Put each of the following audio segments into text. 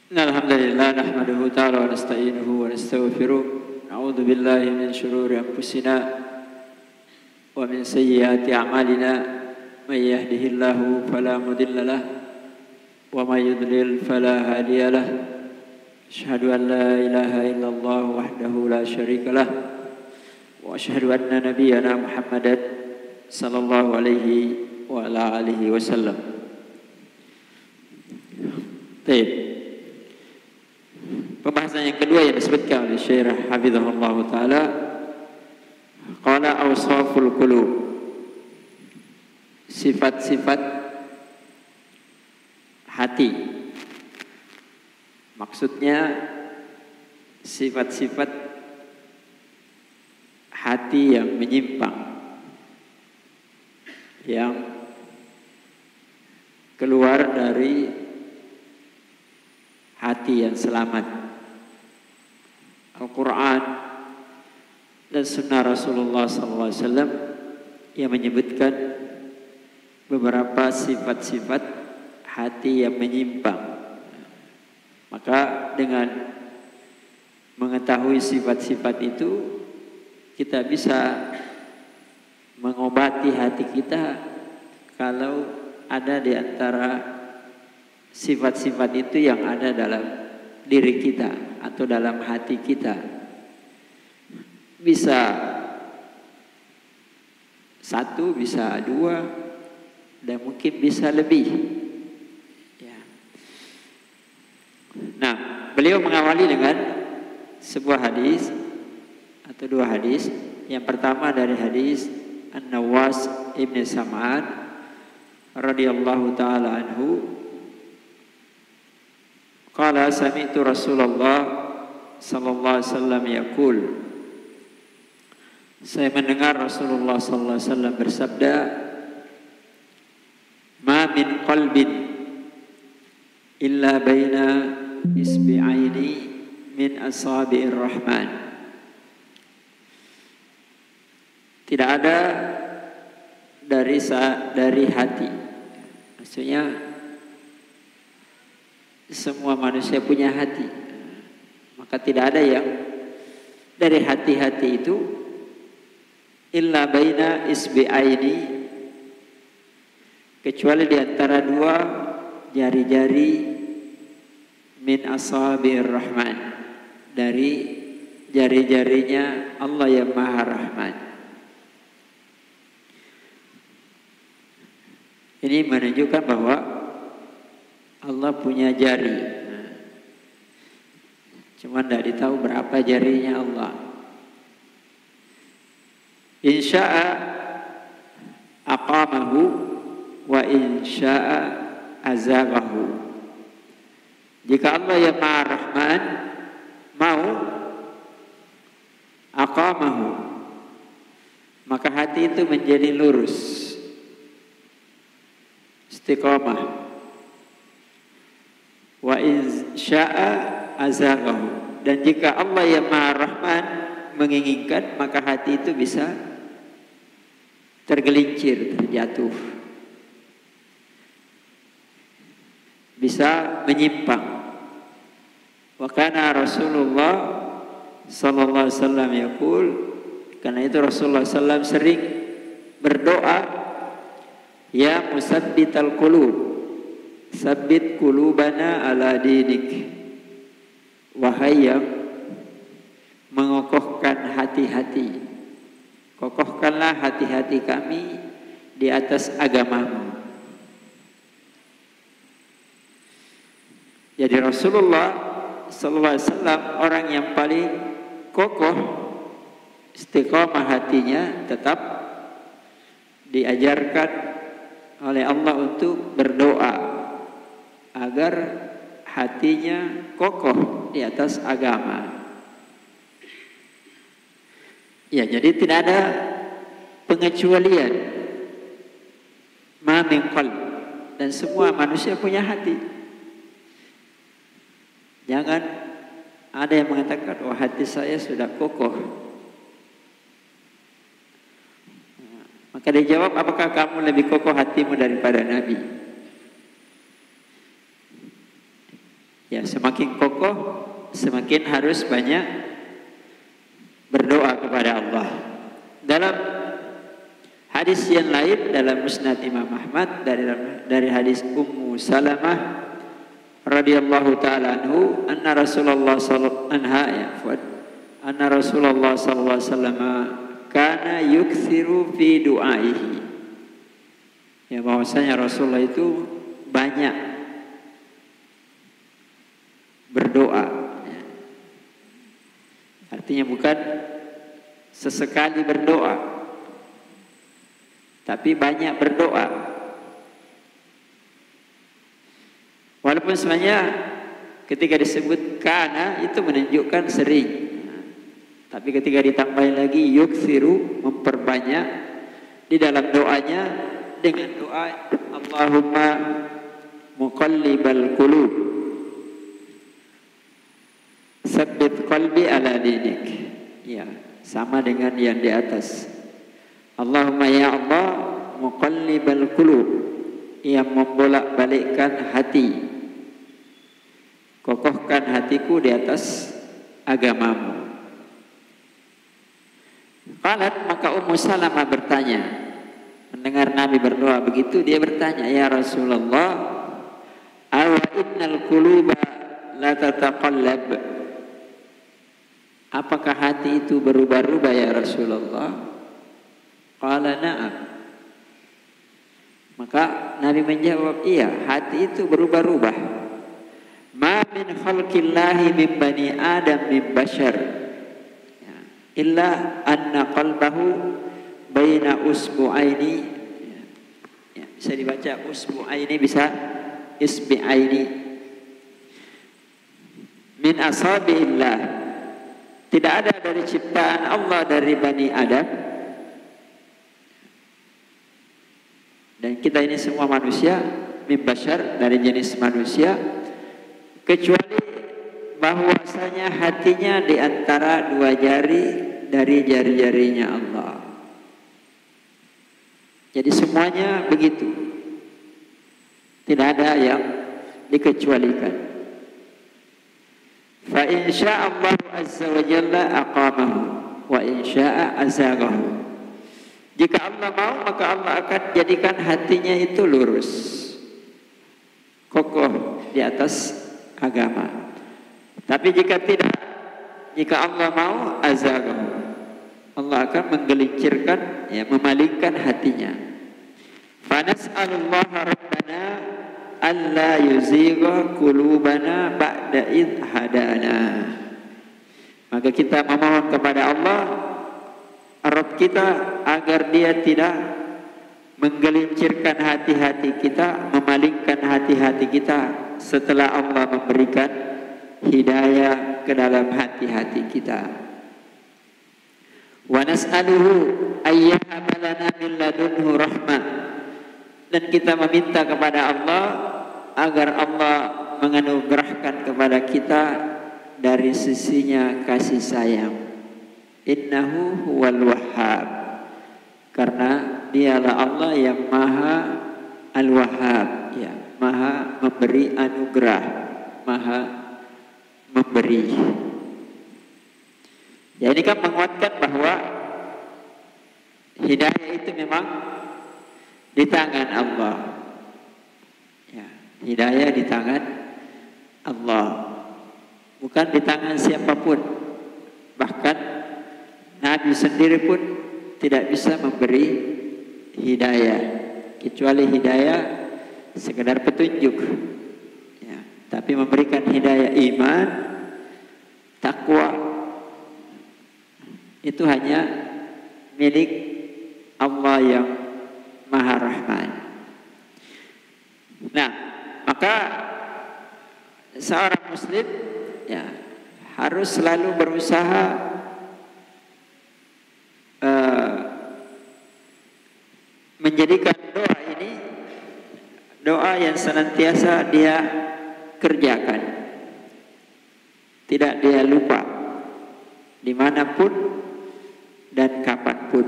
Alhamdulillah nahmaduhu ta'ala wa nasta'inuhu wa nastaghfiruh. A'udzu billahi min syururi anfusina wa min sayyiati a'malina. May yahdihillahu fala mudilla lahu wa may yudlil fala hadiya lahu. Asyhadu an la ilaha illallah wahdahu la syarika lahu wa asyhadu anna nabiyyana Muhammadan sallallahu alaihi wa ala alihi wasallam. Baik. Pembahasan yang kedua yang disebutkan oleh Syekh Hafizahullah Ta'ala, qala awsaful qulub, sifat-sifat hati. Maksudnya sifat-sifat hati yang menyimpang, yang keluar dari hati yang selamat. Al-Quran dan Sunnah Rasulullah SAW yang menyebutkan beberapa sifat-sifat hati yang menyimpang. Maka dengan mengetahui sifat-sifat itu, kita bisa mengobati hati kita kalau ada di antara sifat-sifat itu yang ada dalam diri kita atau dalam hati kita. Bisa satu, bisa dua, dan mungkin bisa lebih. Ya. Nah, beliau mengawali dengan sebuah hadis atau dua hadis. Yang pertama dari hadis An-Nawas Ibn Sam'an radhiyallahu ta'ala anhu, qala sami'tu Rasulullah sallallahu alaihi wasallam yaqul, saya mendengar Rasulullah sallallahu alaihi wasallam bersabda, ma min qalbin illa baina isbi'aini min asabi'ir rahman. Tidak ada dari hati. Maksudnya semua manusia punya hati, maka tidak ada yang dari hati-hati itu illa baina isbi'aini, kecuali di antara dua jari-jari min asabi'ir rahman, dari jari-jarinya Allah yang Maha Rahman. Ini menunjukkan bahwa Allah punya jari, cuman tidak ditahu berapa jarinya Allah. Insya'a aqamahu wa insya'a azaghahu. Jika Allah yang Maha Rahman mau aqamahu, maka hati itu menjadi lurus, istiqamah. Wa insya'a azaghahu, dan jika Allah yang Maha Rahman menginginkan, maka hati itu bisa tergelincir, terjatuh, bisa menyimpang. Wa kana Rasulullah sallallahu alaihi wasallam yaqul, karena itu Rasulullah sallallahu sering berdoa, ya musabbital qulub, sabbit qulubana ala dinik. Wahai yang mengokohkan hati-hati, kokohkanlah hati-hati kami di atas agamamu. Jadi Rasulullah sallallahu alaihi wasallam orang yang paling kokoh istiqamah hatinya, tetap diajarkan oleh Allah untuk berdoa agar hatinya kokoh di atas agama. Ya, jadi tidak ada pengecualian. Ma min qalb, dan semua manusia punya hati. Jangan ada yang mengatakan, oh hati saya sudah kokoh. Maka dijawab, apakah kamu lebih kokoh hatimu daripada Nabi? Ya, semakin kokoh, semakin harus banyak berdoa kepada Allah. Dalam hadis yang lain dalam Musnad Imam Ahmad dari hadis Ummu Salamah radhiyallahu taala anhu, anna Rasulullah sallallahu alaihi wasallam kana yukthiru fi du'aihi. Ya, bahwasanya Rasulullah itu banyak berdoa. Artinya bukan sesekali berdoa, tapi banyak berdoa. Walaupun sebenarnya ketika disebut kana itu menunjukkan sering, tapi ketika ditambahin lagi yukthiru, memperbanyak di dalam doanya dengan doa Allahumma muqallibal qulub tsabbit qalbi ala dinik. Ya, sama dengan yang di atas. Allahumma ya Allah muqallibal qulub, yang membolak-balikkan hati, kokohkan hatiku di atas agamamu. Qalat, maka Ummu Salamah bertanya, mendengar Nabi berdoa begitu, dia bertanya, ya Rasulullah, awa innal quluba la tataqallab, apakah hati itu berubah-ubah ya Rasulullah? Qala na'am. Maka Nabi menjawab, iya, hati itu berubah-ubah. Ma min khalqillahi min bani Adam min bashar illa anna qalbahu baina usbu'aini. Ya, bisa dibaca usbu'aini, bisa isbi'aini min asabi'illah. Tidak ada dari ciptaan Allah dari Bani Adam, dan kita ini semua manusia, min bashar, dari jenis manusia, kecuali bahwasanya hatinya di antara dua jari dari jari-jarinya Allah. Jadi semuanya begitu, tidak ada yang dikecualikan. Fa in syaa Allah azza wa jalla aqamahu wa in syaa azaghahu. Jika Allah mau, maka Allah akan jadikan hatinya itu lurus, kokoh di atas agama. Tapi jika tidak, jika Allah mau, azaghahu, Allah akan menggelincirkan, ya, memalingkan hatinya. Fa nas'alullaha rabbana alla yuzigha qulubana ba'da id hadana. Maka kita memohon kepada Allah, Rabb kita, agar dia tidak menggelincirkan hati-hati kita, memalingkan hati-hati kita setelah Allah memberikan hidayah ke dalam hati-hati kita. Wa nas'aluhu ayyahaba lana min ladunhu rahmah, dan kita meminta kepada Allah agar Allah menganugerahkan kepada kita dari sisinya kasih sayang. Innahu huwal wahhab, karena dialah Allah yang maha al-wahhab, ya, maha memberi anugerah, maha memberi. Ya, ini kan menguatkan bahwa hidayah itu memang di tangan Allah. Ya, hidayah di tangan Allah, bukan di tangan siapapun. Bahkan Nabi sendiri pun tidak bisa memberi hidayah, kecuali hidayah sekedar petunjuk, ya, tapi memberikan hidayah iman, takwa, itu hanya milik Allah yang Maha Rahman. Nah, maka seorang muslim, ya, harus selalu berusaha menjadikan doa ini doa yang senantiasa dia kerjakan, tidak dia lupa dimanapun dan kapanpun.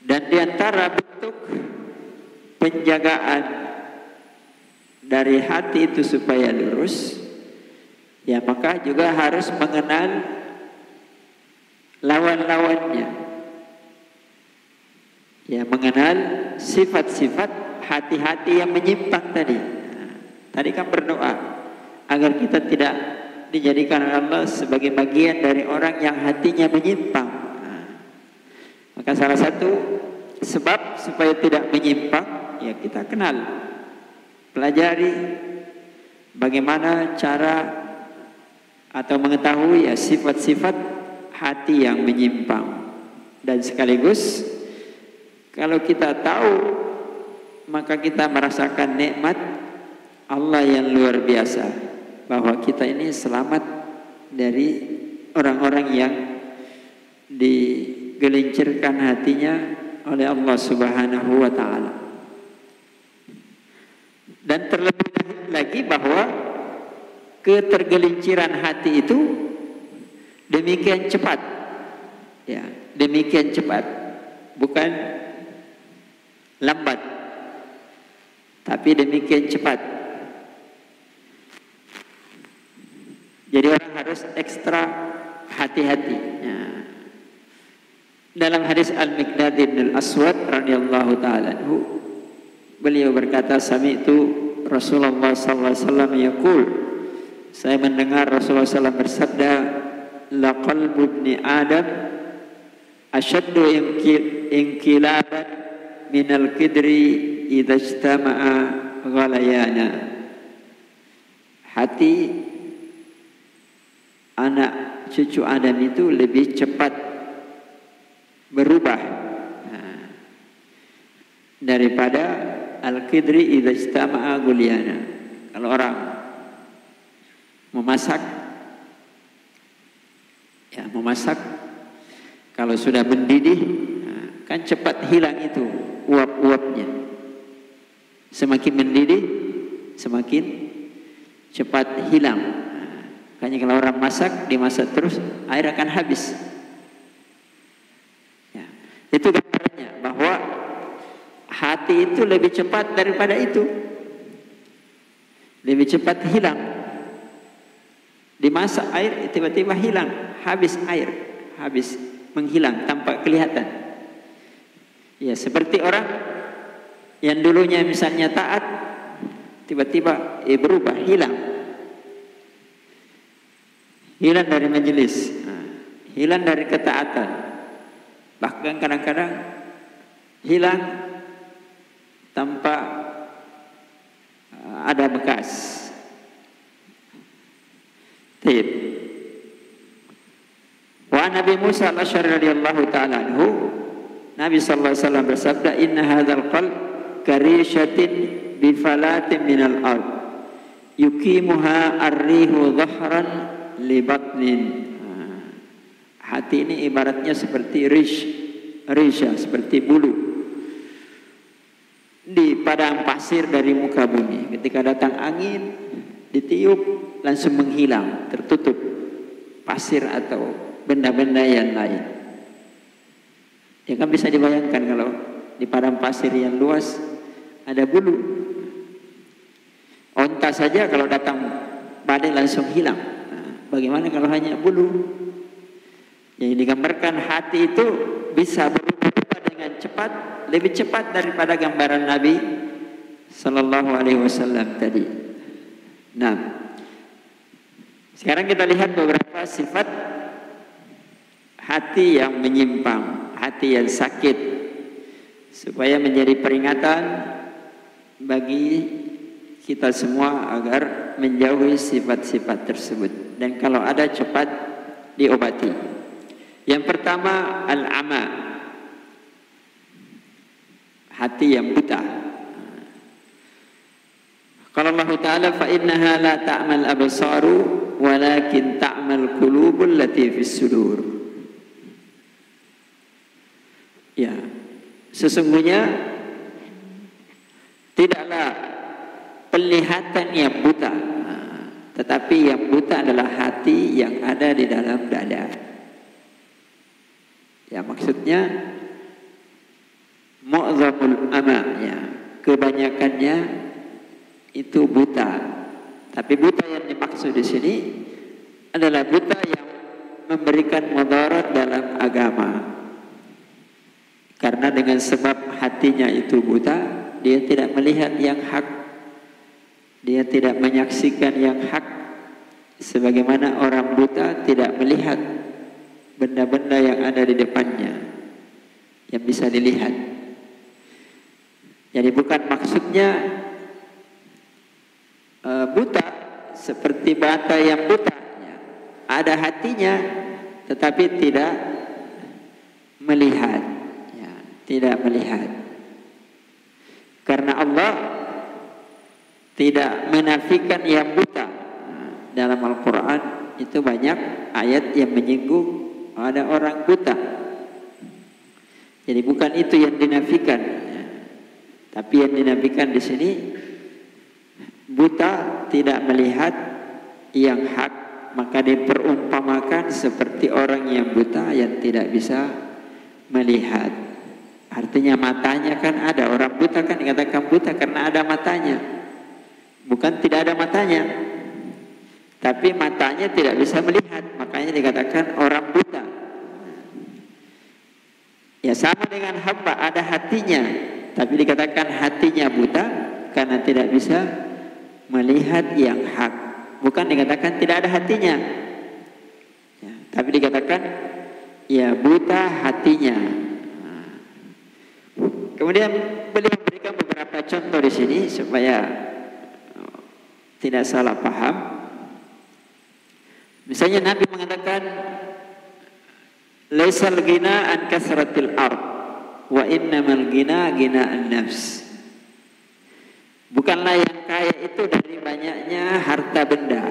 Dan diantara bentuk penjagaan dari hati itu supaya lurus, ya maka juga harus mengenal lawan-lawannya. Ya, mengenal sifat-sifat hati-hati yang menyimpang tadi. Tadi kan berdoa agar kita tidak dijadikan oleh Allah sebagai bagian dari orang yang hatinya menyimpang. Maka salah satu sebab supaya tidak menyimpang, ya kita kenal, pelajari bagaimana cara atau mengetahui ya sifat-sifat hati yang menyimpang. Dan sekaligus kalau kita tahu, maka kita merasakan nikmat Allah yang luar biasa, bahwa kita ini selamat dari orang-orang yang digelincirkan hatinya oleh Allah Subhanahu wa ta'ala. Dan terlebih lagi bahwa ketergelinciran hati itu demikian cepat, ya, demikian cepat, bukan lambat, tapi demikian cepat. Jadi orang harus ekstra hati-hati. Ya. Dalam hadis Al-Miqdad bin Al-Aswad radhiyallahu ta'ala anhu, beliau berkata, sami'tu Rasulullah sallallahu alaihi wasallam yaqul, saya mendengar Rasulullah SAW bersabda, la qalbu ibni Adam ashaddu inqilaban minal kidri idza ijtama'a ghalayana. Hati anak cucu Adam itu lebih cepat berubah daripada al-kidri idza ijtama'a ghalayana. Kalau orang memasak, ya memasak, kalau sudah mendidih, kan cepat hilang itu uap-uapnya. Semakin mendidih, semakin cepat hilang. Makanya kalau orang masak, dimasak terus, air akan habis. Ya, itu gambarannya bahwa hati itu lebih cepat daripada itu, lebih cepat hilang. Dimasak air, tiba-tiba hilang, habis air, habis, menghilang tanpa kelihatan. Ya, seperti orang yang dulunya misalnya taat, tiba-tiba berubah, hilang dari majelis, hilang dari ketaatan, bahkan kadang-kadang hilang tanpa ada bekas. Baik. Wa Nabi Musa al-Asy'ari radhiyallahu ta'ala anhu, Nabi sallallahu alaihi wasallam bersabda, inna hadzal qalb karishatin bi falatin minal ard yuqimuha ar-rihu dhahran li batnin. Hati ini ibaratnya seperti risha, seperti bulu di padang pasir dari muka bumi. Ketika datang angin, ditiup, langsung menghilang, tertutup pasir atau benda-benda yang lain. Ya kan bisa dibayangkan kalau di padang pasir yang luas ada bulu. Onta saja kalau datang badai langsung hilang. Nah, bagaimana kalau hanya bulu? Yang digambarkan hati itu bisa berubah dengan cepat, lebih cepat daripada gambaran Nabi Sallallahu Alaihi Wasallam tadi. Nah, sekarang kita lihat beberapa sifat hati yang menyimpang, hati yang sakit, supaya menjadi peringatan bagi kita semua agar menjauhi sifat-sifat tersebut, dan kalau ada cepat diobati. Yang pertama, al-ama, hati yang buta. Qala Allah Ta'ala, fa innaha la ta'mal absaru walakin ta'mal qulubul lati fis sudur. Ya, sesungguhnya tidaklah penglihatan yang buta, tetapi yang buta adalah hati yang ada di dalam dada. Ya, maksudnya mu'zamul ama, ya, kebanyakannya itu buta. Tapi buta yang dimaksud di sini adalah buta yang memberikan mudarat dalam agama. Karena dengan sebab hatinya itu buta, dia tidak melihat yang hak, dia tidak menyaksikan yang hak, sebagaimana orang buta tidak melihat benda-benda yang ada di depannya yang bisa dilihat. Jadi bukan maksudnya buta seperti bata yang buta, ada hatinya tetapi tidak melihat, tidak melihat. Karena Allah tidak menafikan yang buta. Dalam Al-Quran itu banyak ayat yang menyinggung ada orang buta. Jadi bukan itu yang dinafikan, tapi yang dinafikan di sini buta tidak melihat yang hak, maka diperumpamakan seperti orang yang buta yang tidak bisa melihat. Artinya matanya kan ada, orang buta kan dikatakan buta karena ada matanya, bukan tidak ada matanya, tapi matanya tidak bisa melihat, makanya dikatakan orang buta. Ya sama dengan hamba, ada hatinya, tapi dikatakan hatinya buta karena tidak bisa melihat yang hak. Bukan dikatakan tidak ada hatinya, ya, tapi dikatakan ya buta hatinya. Kemudian beliau memberikan beberapa contoh di sini supaya tidak salah paham. Misalnya Nabi mengatakan laisal ghina an kasratil ard wa innamal ghina ghina'an nafs. Bukanlah yang kaya itu dari banyaknya harta benda,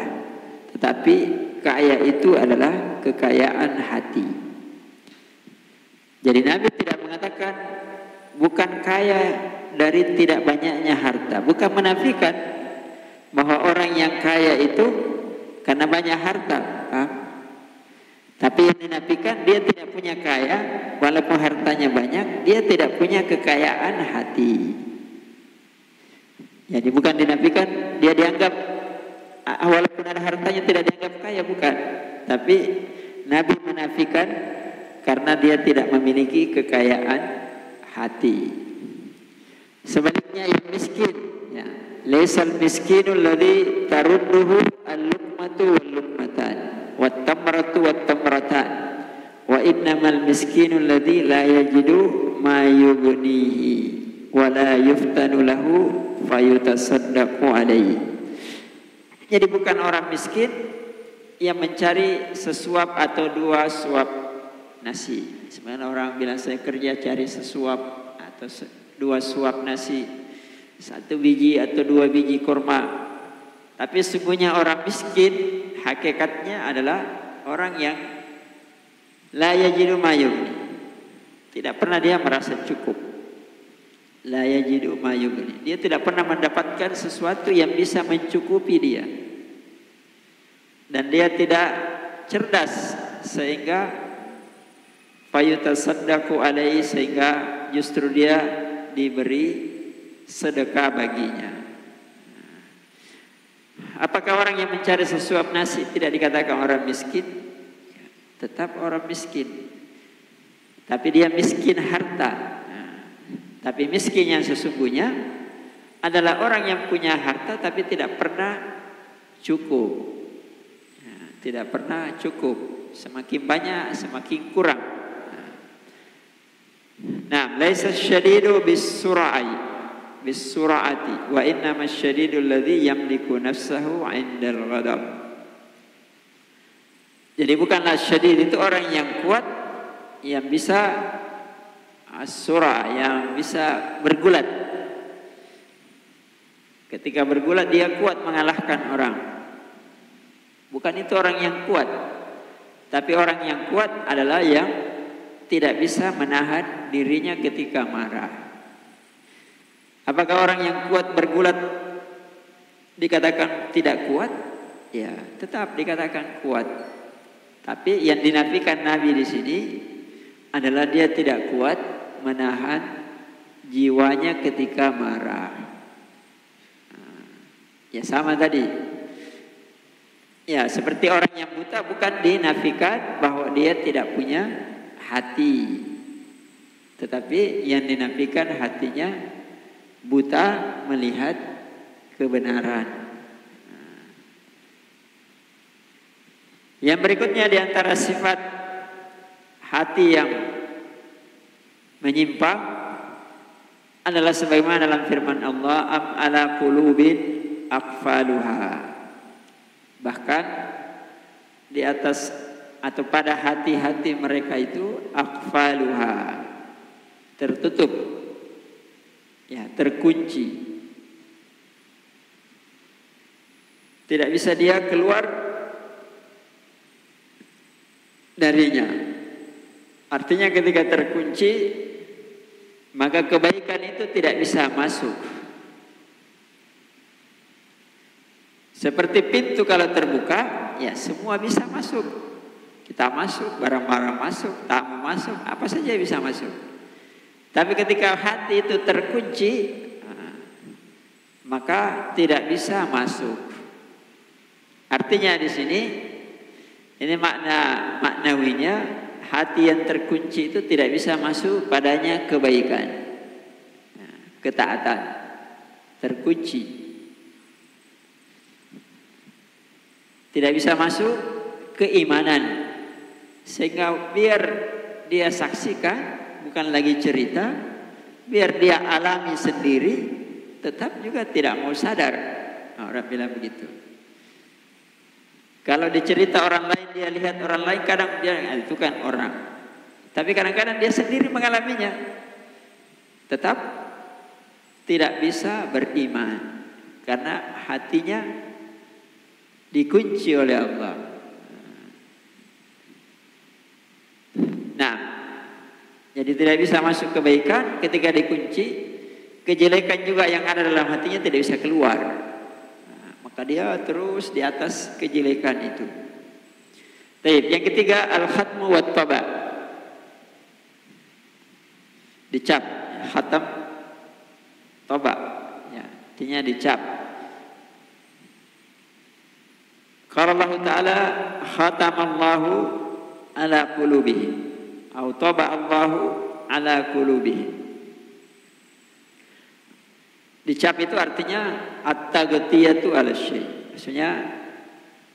tetapi kaya itu adalah kekayaan hati. Jadi Nabi tidak mengatakan bukan kaya dari tidak banyaknya harta, bukan menafikan bahwa orang yang kaya itu karena banyak harta, tapi yang dinafikan dia tidak punya kaya, walaupun hartanya banyak, dia tidak punya kekayaan hati. Jadi bukan dinafikan dia dianggap walaupun ada hartanya tidak dianggap kaya, bukan. Tapi Nabi menafikan karena dia tidak memiliki kekayaan hati. Sebaliknya yang miskin, ya, laisal miskinul ladzi tarudduhu al-luqmatu wal-luqmatan wat-tamratu wat-tamratan wa innamal miskinul ladzi la yajidu ma yughnihi wa la yuftanu lahu fayutasaddaqu alaihi. Jadi bukan orang miskin yang mencari sesuap atau dua suap nasi. Sebenarnya orang bilang saya kerja cari sesuap atau dua suap nasi, satu biji atau dua biji kurma. Tapi sesungguhnya orang miskin hakikatnya adalah orang yang la yajidu ma yughni. Tidak pernah dia merasa cukup. La yajidu ma yughni. Dia tidak pernah mendapatkan sesuatu yang bisa mencukupi dia. Dan dia tidak cerdas sehingga fayutasaddaqu alaihi, sehingga justru dia diberi sedekah baginya. Apakah orang yang mencari sesuap nasi tidak dikatakan orang miskin? Tetap orang miskin, tapi dia miskin harta. Tapi miskin yang sesungguhnya adalah orang yang punya harta tapi tidak pernah cukup. Tidak pernah cukup, semakin banyak semakin kurang. Nah, laisa syadidu bis-sur'ati wa innama syadidu alladhi yamliku nafsahu 'indal ghadab. Jadi bukanlah syadid itu orang yang kuat, yang bisa as-sur'a, yang bisa bergulat. Ketika bergulat dia kuat mengalahkan orang. Bukan itu orang yang kuat. Tapi orang yang kuat adalah yang tidak bisa menahan dirinya ketika marah. Apakah orang yang kuat bergulat dikatakan tidak kuat? Ya, tetap dikatakan kuat. Tapi yang dinafikan Nabi di sini adalah dia tidak kuat menahan jiwanya ketika marah. Ya sama tadi. Ya seperti orang yang buta bukan dinafikan bahwa dia tidak punya hati. Tetapi yang dinafikan hatinya buta melihat kebenaran. Yang berikutnya di antara sifat hati yang menyimpang adalah sebagaimana dalam firman Allah, am ala qulubin aqfaluha. Bahkan di atas atau pada hati-hati mereka itu aqfaluha, tertutup, ya, terkunci. Tidak bisa dia keluar darinya. Artinya ketika terkunci, maka kebaikan itu tidak bisa masuk. Seperti pintu kalau terbuka, ya semua bisa masuk. Kita masuk, barang-barang masuk, tamu masuk, apa saja bisa masuk. Tapi ketika hati itu terkunci, maka tidak bisa masuk. Artinya di sini, ini maknawinya, hati yang terkunci itu tidak bisa masuk padanya kebaikan, ketaatan, terkunci. Tidak bisa masuk keimanan. Sehingga biar dia saksikan, bukan lagi cerita, biar dia alami sendiri, tetap juga tidak mau sadar. Orang bilang begitu. Kalau dicerita orang lain, dia lihat orang lain, kadang dia itu kan orang. Tapi kadang-kadang dia sendiri mengalaminya. Tetap tidak bisa beriman. Karena hatinya dikunci oleh Allah. Nah, jadi tidak bisa masuk kebaikan ketika dikunci. Kejelekan juga yang ada dalam hatinya tidak bisa keluar. Maka dia terus di atas kejelekan itu. Baik, yang ketiga al-khatmu wat taba. Dicap, khatam, taba. Ya, artinya dicap. Qala Allah Ta'ala khatamallahu ala qulubihim atau taba'allahu ala qulubihim. Dicap itu artinya at-taghtiyatu ala syai'. Maksudnya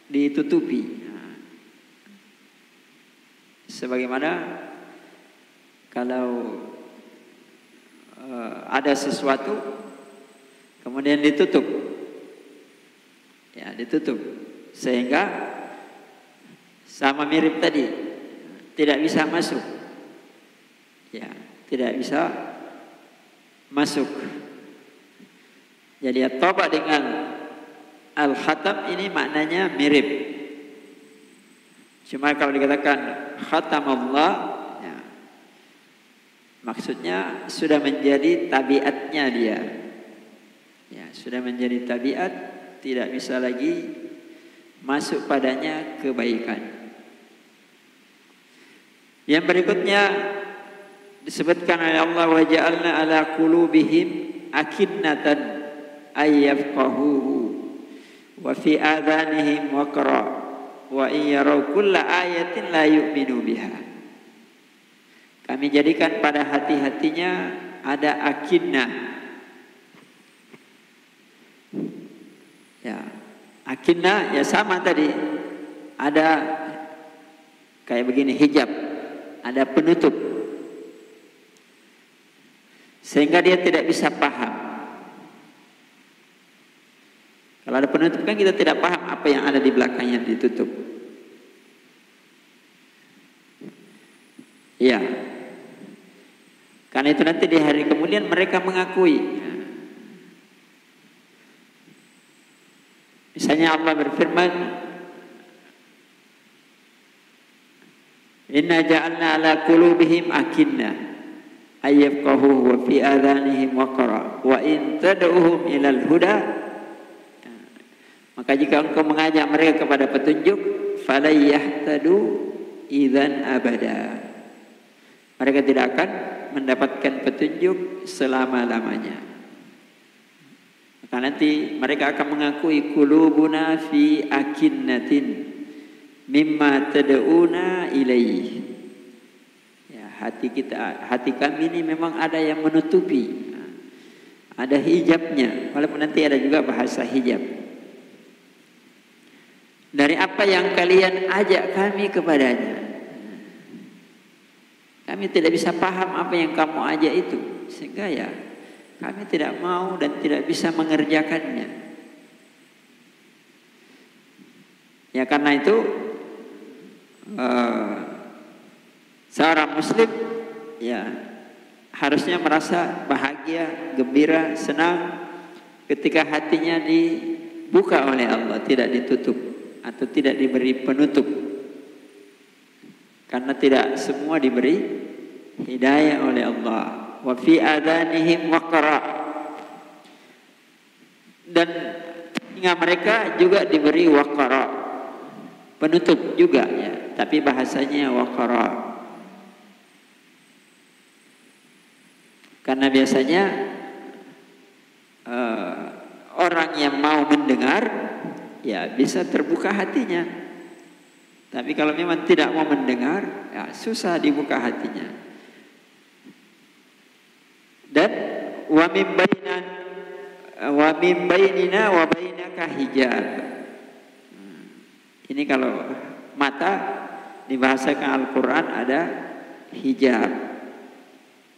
ditutupi. Sebagaimana kalau ada sesuatu kemudian ditutup. Ya, ditutup. Sehingga sama mirip tadi, tidak bisa masuk. Ya, tidak bisa masuk. Jadi at-taba dengan al-khatam ini maknanya mirip. Cuma kalau dikatakan khatam Allah, ya, maksudnya sudah menjadi tabiatnya dia. Ya, sudah menjadi tabiat, tidak bisa lagi masuk padanya kebaikan. Yang berikutnya disebutkan oleh Allah, wa ja'alna ala qulubihim akinnatan ayyafqahuhu wa fi adhanihim waqra wa in yaraw kulla ayatin la yu'minu biha. Kami jadikan pada hati-hatinya ada akinnah. Ya, akinnah ya sama tadi, ada kayak begini hijab, ada penutup, sehingga dia tidak bisa paham. Kalau ada penutup kan kita tidak paham apa yang ada di belakangnya ditutup. Ya, karena itu nanti di hari kemudian mereka mengakui. Misalnya Allah berfirman, inna ja'alna ala qulubihim akinnah ayyafqahu wa fi adhanihim waqra wa in tad'uhum ilal huda, maka jika engkau mengajak mereka kepada petunjuk, falay yahtadu idzan abada, mereka tidak akan mendapatkan petunjuk selama-lamanya. Maka nanti mereka akan mengakui qulubuna fi akinnatin mimma tad'una ilaih. Ya, hati kami ini memang ada yang menutupi. Ada hijabnya, walaupun nanti ada juga bahasa hijab. Dari apa yang kalian ajak kami kepadanya. Kami tidak bisa paham apa yang kamu ajak itu. Sehingga ya kami tidak mau dan tidak bisa mengerjakannya. Ya karena itu seorang muslim ya harusnya merasa bahagia, gembira, senang ketika hatinya dibuka oleh Allah, tidak ditutup atau tidak diberi penutup. Karena tidak semua diberi hidayah oleh Allah. Wa fi adhanihim waqra. Dan telinga mereka juga diberi waqra, penutup juga ya, tapi bahasanya waqra. Karena biasanya orang yang mau mendengar ya bisa terbuka hatinya. Tapi kalau memang tidak mau mendengar ya susah dibuka hatinya. Dan wa min bainina wa bainaka hijab. Ini kalau mata dibahasakan Al-Quran ada hijab.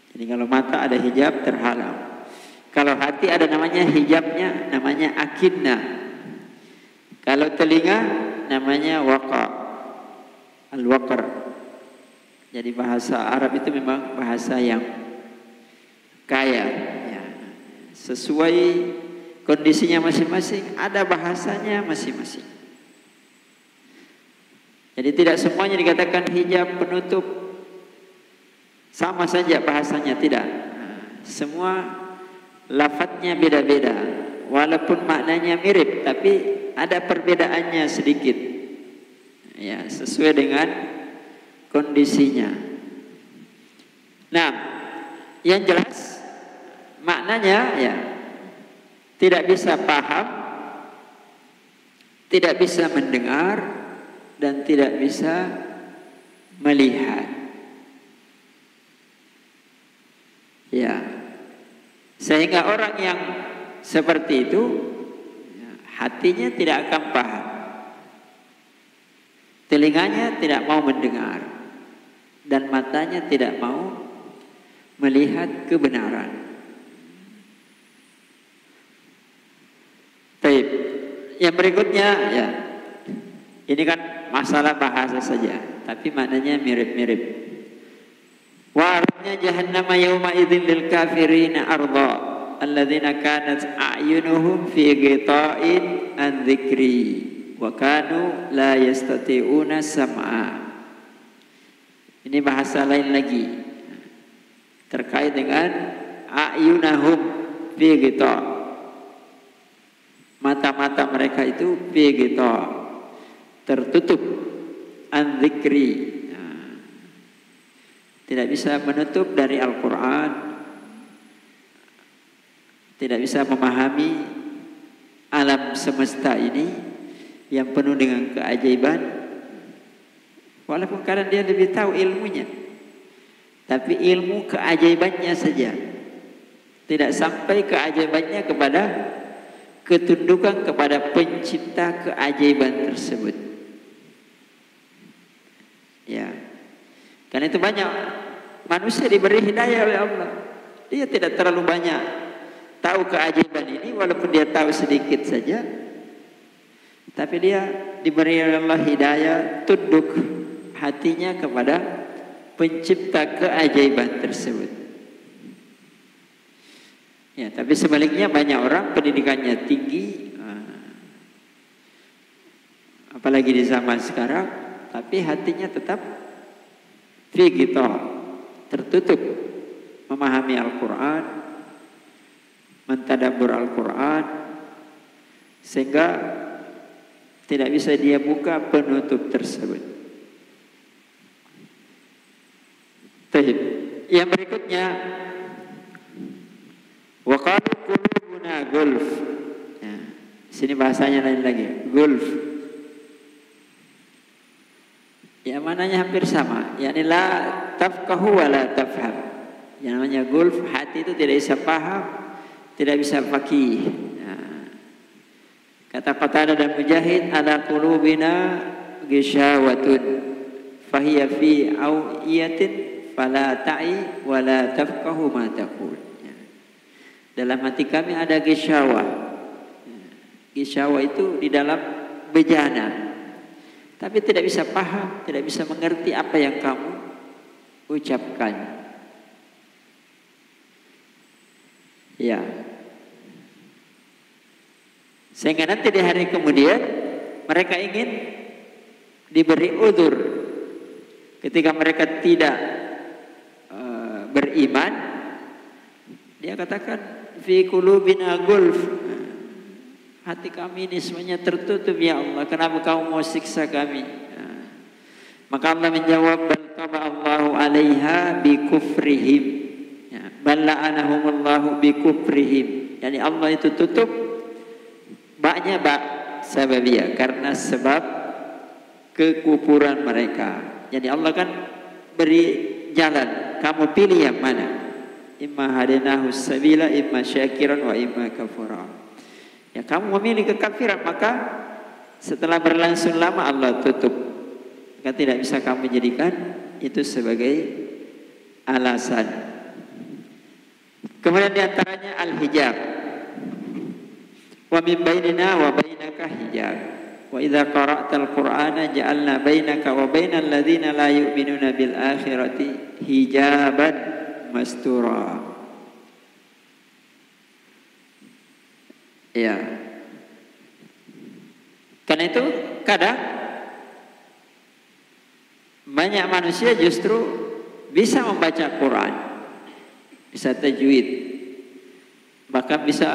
Jadi kalau mata ada hijab terhalang. Kalau hati ada namanya hijabnya, namanya akinna. Kalau telinga namanya waqa, al-waqar. Jadi bahasa Arab itu memang bahasa yang kaya. Ya. Sesuai kondisinya masing-masing, ada bahasanya masing-masing. Jadi tidak semuanya dikatakan hijab penutup. Sama saja bahasanya, tidak. Semua lafadznya beda-beda. Walaupun maknanya mirip, tapi ada perbedaannya sedikit. Ya, sesuai dengan kondisinya. Nah, yang jelas maknanya ya tidak bisa paham, tidak bisa mendengar, dan tidak bisa melihat. Ya, sehingga orang yang seperti itu hatinya tidak akan paham, telinganya tidak mau mendengar, dan matanya tidak mau melihat kebenaran. Baik, yang berikutnya ya, ini kan masalah bahasa saja, tapi maknanya mirip-mirip. Wa arabnya jahannama yawma idzin lil kafirina arda alladzina kanat a'yunuhum fi ghita'in an dzikri wa kanu la yastati'una sam'a. Ini bahasa lain lagi terkait dengan a'yunahum fi ghita'. Mata-mata mereka itu fi ghita', tertutup, an dzikri, tidak bisa menutup dari Al-Quran, tidak bisa memahami alam semesta ini yang penuh dengan keajaiban. Walaupun kadang dia lebih tahu ilmunya, tapi ilmu keajaibannya saja, tidak sampai keajaibannya kepada ketundukan kepada pencipta keajaiban tersebut. Ya, karena itu banyak manusia diberi hidayah oleh Allah. Dia tidak terlalu banyak tahu keajaiban ini, walaupun dia tahu sedikit saja. Tapi dia diberi oleh Allah hidayah, tunduk hatinya kepada pencipta keajaiban tersebut. Ya, tapi sebaliknya banyak orang pendidikannya tinggi, apalagi di zaman sekarang, tapi hatinya tetap fi ghita, tertutup memahami Al-Quran, mentadabbur Al-Quran, sehingga tidak bisa dia buka penutup tersebut. Baik, yang berikutnya wa qalu qulubuna gulf Sini bahasanya lain lagi, gulf. Ya maknanya hampir sama. Yani la tafqahu wa la tafham. Yang namanya gulf, hati itu tidak bisa paham, tidak bisa faqih. Nah, kata Qatadah dan Mujahid, ala qulubina gishawatun fahiya fi awiyatin fala ta'i wa la tafqahu ma taqul. Dalam hati kami ada gishawa. Gishawa itu di dalam bejana. Tapi tidak bisa paham, tidak bisa mengerti apa yang kamu ucapkan. Ya. Sehingga nanti di hari kemudian mereka ingin diberi udzur ketika mereka tidak beriman. Dia katakan fi qulubina gulf. Hati kami ini semuanya tertutup ya Allah. Kenapa kamu mau siksa kami? Maka Allah menjawab, bal taba Allahu 'alaiha bi kufrihim. Ya, bal la'anahumullahu bi kufrihim. Yani Allah itu tutup baknya bak sababiyah karena sebab kekufuran mereka. Jadi Allah kan beri jalan, kamu pilih yang mana? Imma hadinahu sabila, imma syakiran wa imma kafura. Ya kamu memilih kekafiran, maka setelah berlangsung lama Allah tutup. Maka tidak bisa kamu jadikan itu sebagai alasan. Kemudian diantaranya al-hijab. Wa min bainina wa bainaka hijab. Wa idza qara'tal Qur'ana ja'alna bainaka wa bainal ladzina la yu'minuna bil akhirati hijaban mastura. Ya. Karena itu kadang banyak manusia justru bisa membaca Quran, bisa tajwid, bahkan bisa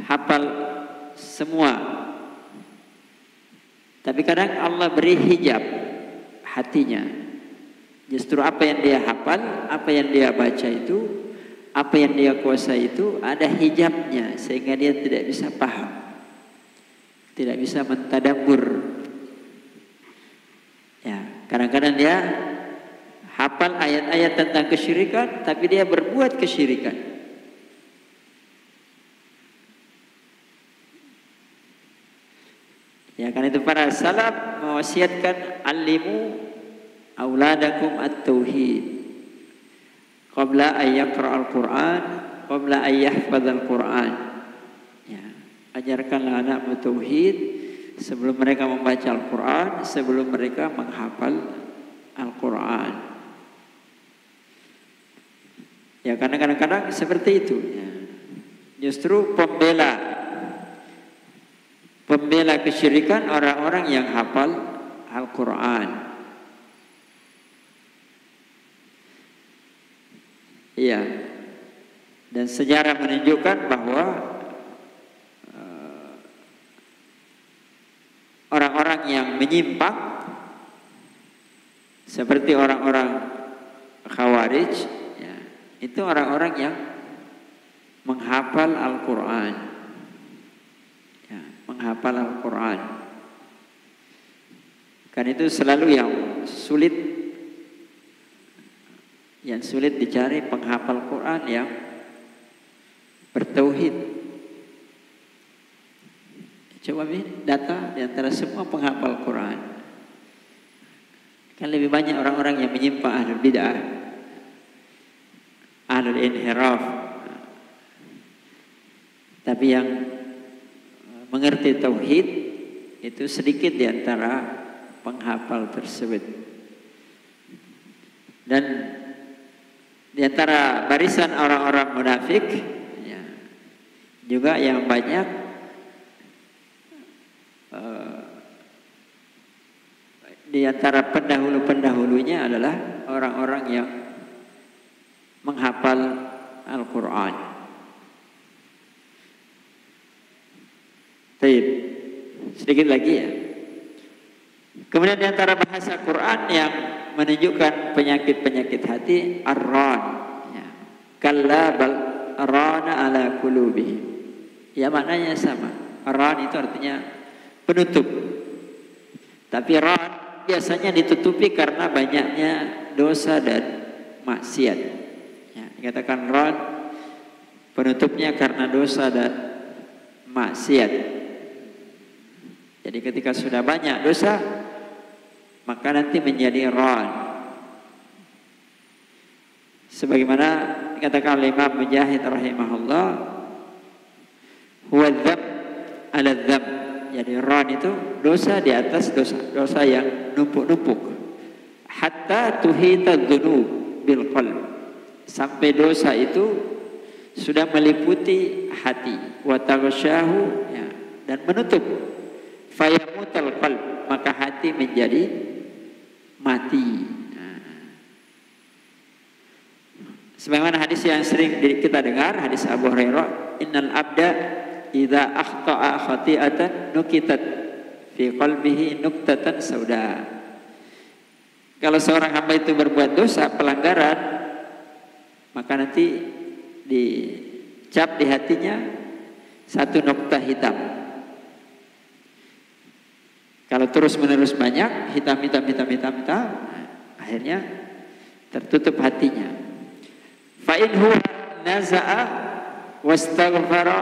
hafal semua. Tapi kadang Allah beri hijab hatinya. Justru apa yang dia hafal, apa yang dia baca itu, apa yang dia kuasai itu ada hijabnya sehingga dia tidak bisa paham, tidak bisa mentadabbur. Ya, kadang-kadang dia hafal ayat-ayat tentang kesyirikan, tapi dia berbuat kesyirikan. Ya, karena itu para salaf mewasiatkan alimu auladakum at-tauhid. Qabla an yaqra'al Qur'an, qabla an yahfadzal Qur'an. Ya, ajarkanlah anakmu tauhid sebelum mereka membaca Al-Qur'an, sebelum mereka menghafal Al-Qur'an. Ya, karena kadang-kadang seperti itu. Ya. Justru pembela kesyirikan orang-orang yang hafal Al-Qur'an. Iya, dan sejarah menunjukkan bahwa orang-orang yang menyimpang seperti orang-orang Khawarij, ya, itu orang-orang yang menghafal Al-Quran, ya, menghafal Al-Quran. Karena itu selalu yang sulit dicari penghafal Quran yang bertauhid. Coba data di antara semua penghafal Quran, kan lebih banyak orang-orang yang menyimpang, ahlul bid'ah, ahlul inhiraf. Tapi yang mengerti tauhid itu sedikit di antara penghafal tersebut. Dan di antara barisan orang-orang munafik, ya, juga yang banyak di antara pendahulu-pendahulunya adalah orang-orang yang menghafal Al-Quran. Baik, sedikit lagi ya. Kemudian di antara bahasa Quran yang menunjukkan penyakit-penyakit hati, ar-ran, ya. Kalla bal rana ala qulubihim. Ya maknanya sama. Ran itu artinya penutup. Tapi ran biasanya ditutupi karena banyaknya dosa dan maksiat. Ya, dikatakan ran penutupnya karena dosa dan maksiat. Jadi ketika sudah banyak dosa, maka nanti menjadi ran. Sebagaimana dikatakan oleh Imam Mujahid rahimahullah, huwa dzam ala dzam. Jadi ran itu dosa di atas dosa, dosa yang numpuk-numpuk. Hatta tuhita dzunub bil qalb. Sampai dosa itu sudah meliputi hati, wa taghsyahu, ya, dan menutup. Fayamutal qalb, maka hati menjadi mati. Sebagaimana hadis yang sering kita dengar, hadis Abu Hurairah, innal abda idza akhta'a khati'atan nukitat fi qalbihi nuktatan sauda. Kalau seorang hamba itu berbuat dosa, pelanggaran, maka nanti dicap di hatinya satu nokta hitam. Kalau terus-menerus banyak hitam, akhirnya tertutup hatinya. Fa in huwa naza'a wastaghfara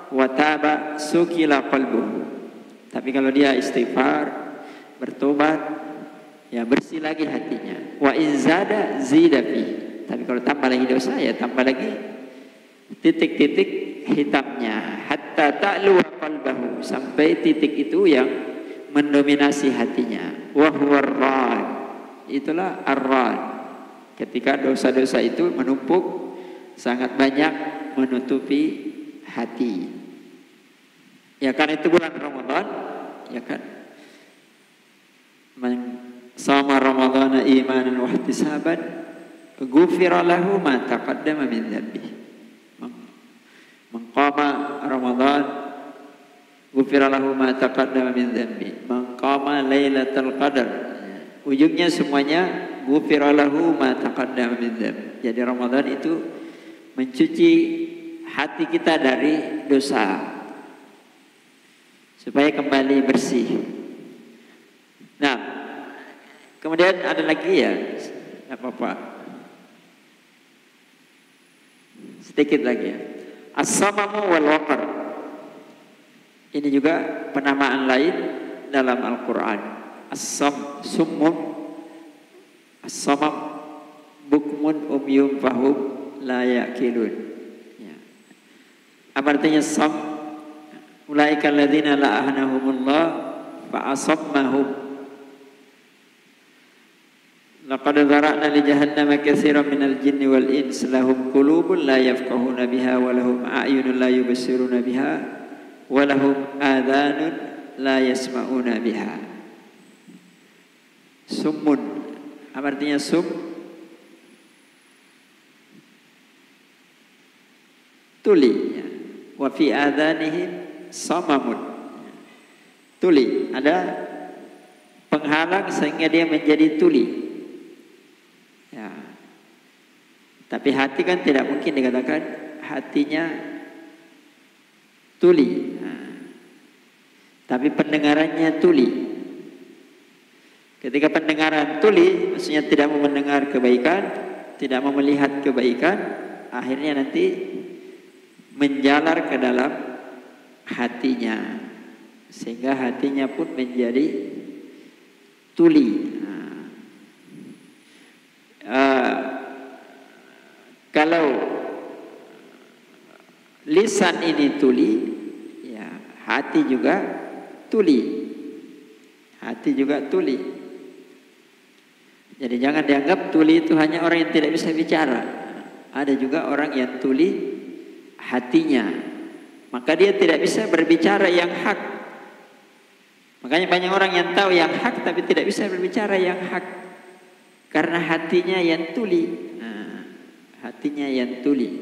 wa taba sukila qalbuhu. Tapi kalau dia istighfar, bertobat, ya bersih lagi hatinya. Wa in zada zida fi. Tapi kalau tambah lagi dosa, ya tambah lagi titik-titik hitamnya. Hatta ta'lu qalbahu, sampai titik itu yang mendominasi hatinya. Wa huwa ar-ran. Itulah ar-ran. Ketika dosa-dosa itu menumpuk sangat banyak menutupi hati. Ya kan itu bulan Ramadan, ya kan. Man shama Ramadhana imanan wa ihtisaban ghufira lahu ma taqaddama min dhanbihi. Man qama Ramadan ghufira lahu ma taqaddama min dhanbihi. Man qama lailatul qadar. Ujungnya semuanya ghufira lahu ma taqaddama min dzambi. Jadi Ramadan itu mencuci hati kita dari dosa supaya kembali bersih. Nah, kemudian ada lagi ya, enggak apa-apa. Sedikit lagi ya. As-samamu wal waqar. Ini juga penamaan lain dalam Al-Qur'an. As-sam, summun, as-samam, bukmun, umyum, fahum, la ya'kilun. Ya. Apa artinya sam? Ulaika alladzina la'anahumullah fa'asammahum. Laqad zara'na li jahannama katsiran minal jinni wal ins lahum qulubun la yafqahuna biha wa lahum a'yunun la yubsiruna biha wa lahum adhanun la yasma'una biha. Summun, apa artinya sum? Tuli. Ya. Wa fi adhanihim samamun. Tuli, ada penghalang sehingga dia menjadi tuli. Ya. Tapi hati kan tidak mungkin dikatakan hatinya tuli. Nah. Tapi pendengarannya tuli. Ketika pendengaran tuli, maksudnya tidak mau mendengar kebaikan, tidak mau melihat kebaikan, akhirnya nanti menjalar ke dalam hatinya, sehingga hatinya pun menjadi tuli. Kalau lisan ini tuli, ya hati juga tuli. Hati juga tuli. Jadi jangan dianggap tuli itu hanya orang yang tidak bisa bicara. Ada juga orang yang tuli hatinya, maka dia tidak bisa berbicara yang hak. Makanya banyak orang yang tahu yang hak tapi tidak bisa berbicara yang hak, karena hatinya yang tuli. Nah, hatinya yang tuli.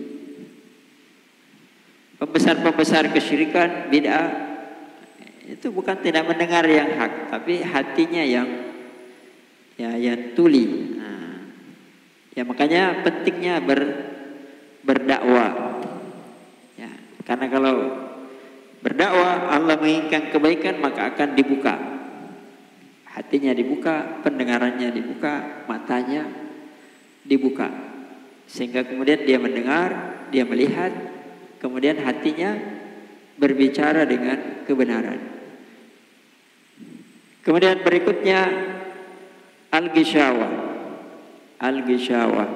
Pembesar-pembesar kesyirikan, bid'ah, itu bukan tidak mendengar yang hak, tapi hatinya yang tuli. Nah, ya makanya pentingnya berdakwah. Ya, karena kalau Berdakwah, Allah menginginkan kebaikan, maka akan dibuka. Hatinya dibuka, pendengarannya dibuka, matanya dibuka. Sehingga kemudian dia mendengar, dia melihat, kemudian hatinya berbicara dengan kebenaran. Kemudian berikutnya al-ghishawah. Al-ghishawah.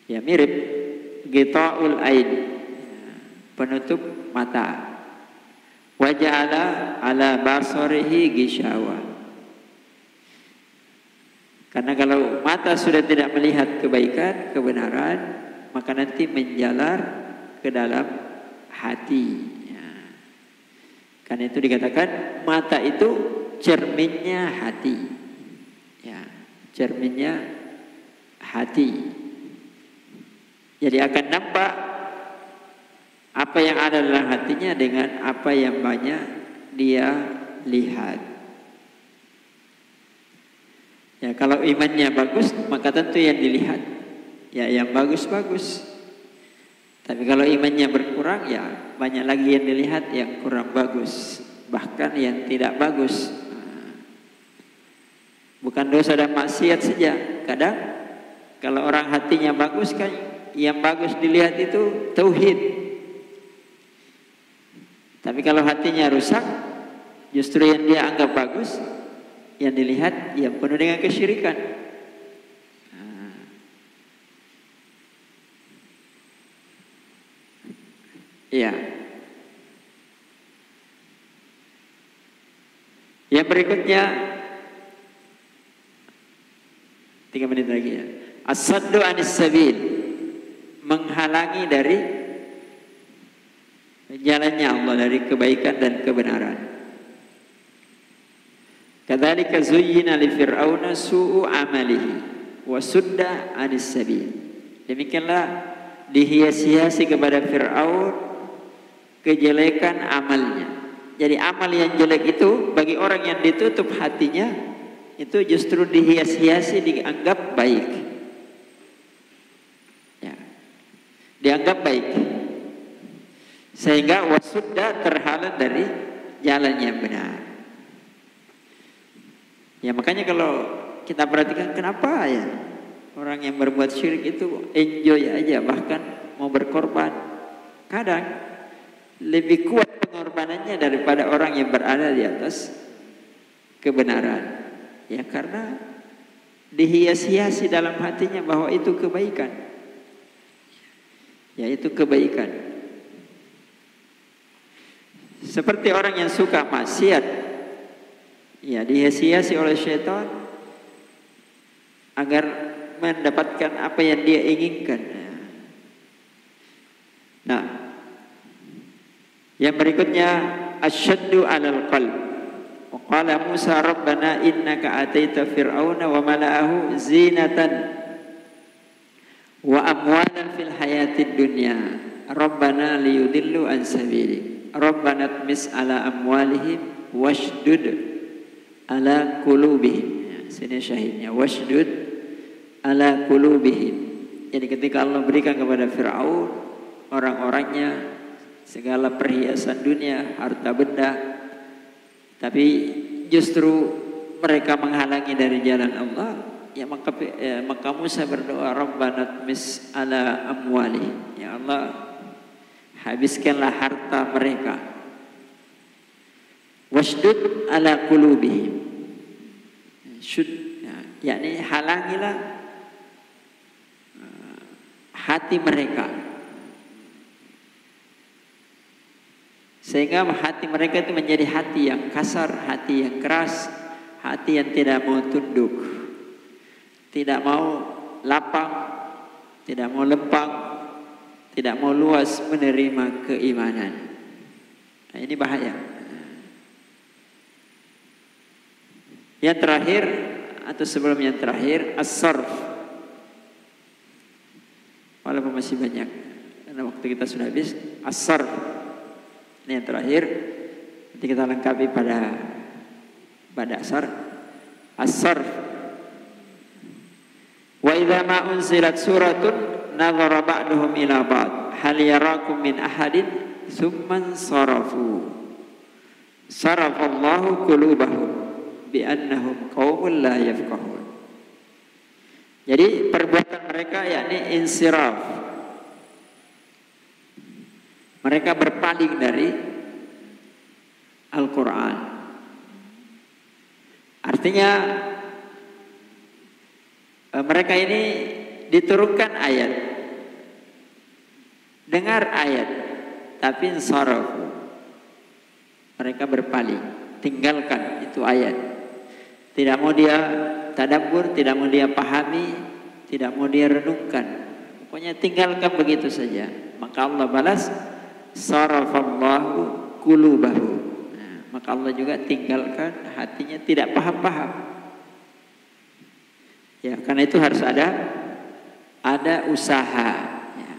Ya mirip ghita'ul ain, penutup mata. Wa ja'ala ala basarihi ghishawah. Karena kalau mata sudah tidak melihat kebaikan, kebenaran, maka nanti menjalar ke dalam hati. Ya. Karena itu dikatakan mata itu cerminnya hati. Ya, cerminnya hati. Jadi akan nampak apa yang ada dalam hatinya dengan apa yang banyak dia lihat. Ya, kalau imannya bagus, maka tentu yang dilihat ya yang bagus-bagus. Tapi kalau imannya berkurang, ya banyak lagi yang dilihat yang kurang bagus, bahkan yang tidak bagus. Bukan dosa dan maksiat saja. Kadang kalau orang hatinya bagus kan, yang bagus dilihat itu tauhid. Tapi kalau hatinya rusak, justru yang dia anggap bagus, yang dilihat yang penuh dengan kesyirikan. Iya. Yang berikutnya 3 menit lagi ya. As-saddu anis sabil, menghalangi dari jalannya Allah, dari kebaikan dan kebenaran. Kadzalika zuyyina li fir'auna su'u amalihi wa sudda anis sabil. Demikianlah dihias-hiasi kepada Fir'aun kejelekan amalnya. Jadi amal yang jelek itu bagi orang yang ditutup hatinya itu justru dihias-hiasi, dianggap baik. Ya. Dianggap baik. Sehingga wasudda terhalang dari jalan yang benar. Ya makanya kalau kita perhatikan kenapa ya orang yang berbuat syirik itu enjoy aja, bahkan mau berkorban. Kadang lebih kuat pengorbanannya daripada orang yang berada di atas kebenaran. Ya karena dihias-hiasi dalam hatinya bahwa itu kebaikan. Ya itu kebaikan. Seperti orang yang suka maksiat, ya dihias-hiasi oleh syaitan agar mendapatkan apa yang dia inginkan. Nah, yang berikutnya asyaddu 'alal qalb. Wa qala Musa rabbana innaka ataita fir'auna wa mala'ahu zinatan wa amwalan fil hayatid dunya rabbana liyudillu an sabilik rabbana tmis ala amwalihim washdud ala qulubihim. Ya, sini syahidnya washdud ala qulubihim. Jadi ketika Allah berikan kepada Fir'aun orang-orangnya segala perhiasan dunia, harta benda, tapi justru mereka menghalangi dari jalan Allah, ya maka Musa berdoa Rabbana tmis ala amwali, ya Allah habiskanlah harta mereka, washdud ala qulubihim, yakni halangilah hati mereka, sehingga hati mereka itu menjadi hati yang kasar, hati yang keras, hati yang tidak mau tunduk, tidak mau lapang, tidak mau lempang, tidak mau luas menerima keimanan. Nah, ini bahaya. Yang terakhir atau sebelum yang terakhir, as-sarf. Walaupun masih banyak karena waktu kita sudah habis. As-sarf. Ini yang terakhir, nanti kita lengkapi pada asar. As-sarf. Wa idza ma unzilat suratun nadhara ba'duhum ila ba'd hal yarakum min ahadin tsumman sarafu sarafallahu qulubahum bi annahum qaumun la yafqahun. Jadi perbuatan mereka yakni insiraf. Mereka berpaling dari Al-Quran. Artinya mereka ini diturunkan ayat, dengar ayat, tapi insarafu, mereka berpaling, tinggalkan itu ayat. Tidak mau dia tadabbur, tidak mau dia pahami, tidak mau dia renungkan. Pokoknya tinggalkan begitu saja. Maka Allah balas, sarafallahu qulubahu. Nah, maka Allah juga tinggalkan hatinya, tidak paham-paham. Ya, karena itu harus ada usaha. Ya.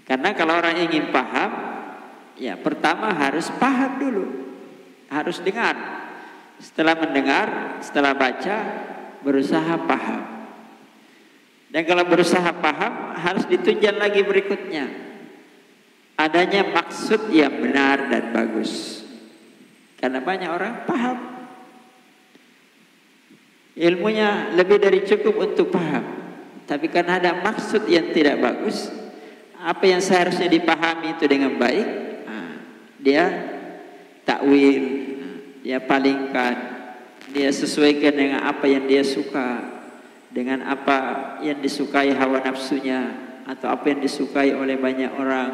Karena kalau orang ingin paham, ya pertama harus paham dulu, harus dengar. Setelah mendengar, setelah baca, berusaha paham. Dan kalau berusaha paham, harus ditunjang lagi berikutnya. Adanya maksud yang benar dan bagus. Karena banyak orang paham. Ilmunya lebih dari cukup untuk paham. Tapi karena ada maksud yang tidak bagus, apa yang seharusnya dipahami itu dengan baik, dia takwil, dia palingkan, dia sesuaikan dengan apa yang dia suka, dengan apa yang disukai hawa nafsunya, atau apa yang disukai oleh banyak orang,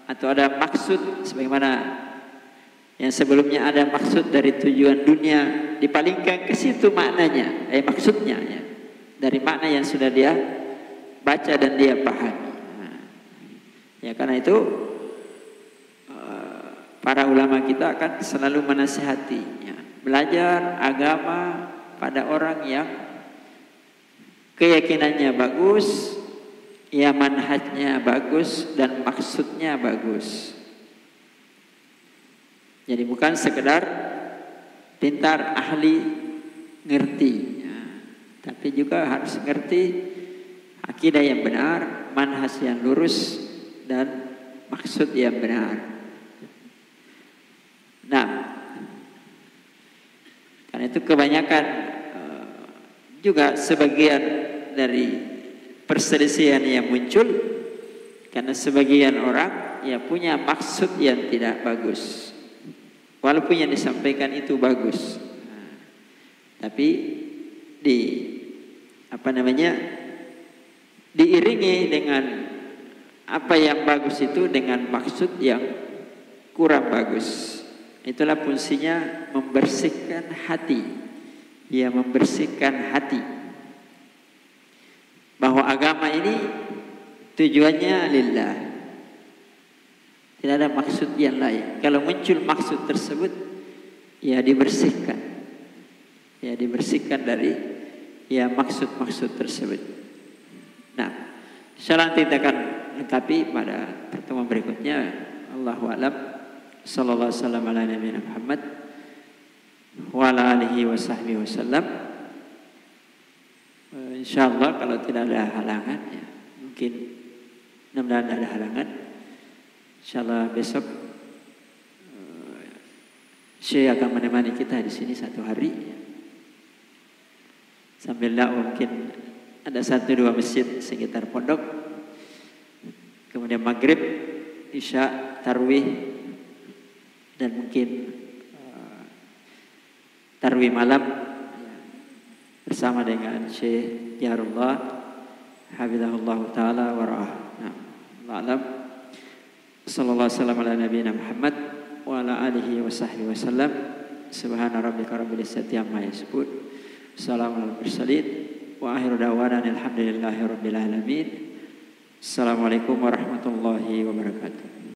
atau ada maksud sebagaimana yang sebelumnya ada maksud dari tujuan dunia, dipalingkan ke situ maknanya, maksudnya ya, dari makna yang sudah dia baca dan dia pahami. Ya karena itu para ulama kita akan selalu menasihati, ya, belajar agama pada orang yang keyakinannya bagus, ya manhajnya bagus dan maksudnya bagus. Jadi bukan sekedar pintar, ahli, ngerti, ya, tapi juga harus ngerti akidah yang benar, manhaj yang lurus dan maksud yang benar. Nah, karena itu kebanyakan juga sebagian dari perselisihan yang muncul karena sebagian orang ya punya maksud yang tidak bagus. Walaupun yang disampaikan itu bagus, tapi diiringi dengan apa yang bagus itu dengan maksud yang kurang bagus. Itulah fungsinya membersihkan hati. Ya, membersihkan hati. Bahwa agama ini tujuannya lillah. Tidak ada maksud yang lain. Kalau muncul maksud tersebut, ya dibersihkan. Ya dibersihkan dari ya maksud-maksud tersebut. Nah, insyaallah kita akan lengkapi pada pertemuan berikutnya. Allahu a'lam. Sallallahu alaihi wasallam ala nabiyina Muhammad wa ala alihi wa sahbihi wasallam. Insyaallah kalau tidak ada halangan, ya, mungkin mudah-mudahan ada halangan. Insyaallah besok Syekh akan menemani kita di sini satu hari. Sambil mungkin ada 1-2 masjid sekitar pondok. Kemudian maghrib, isya, tarwih, dan mungkin tarwih malam bersama dengan Syekh Yarullah hafizahullah taala wa ra'ah. Nah, Allah sallallahu alaihi wasallam ala nabiyina Muhammad wa ala alihi wa sahbihi wasallam. Subhana rabbika rabbil izzati amma yasifun. Assalamu alal mursalin wa akhiru da'wana alhamdulillahi rabbil alamin. Assalamualaikum warahmatullahi wabarakatuh.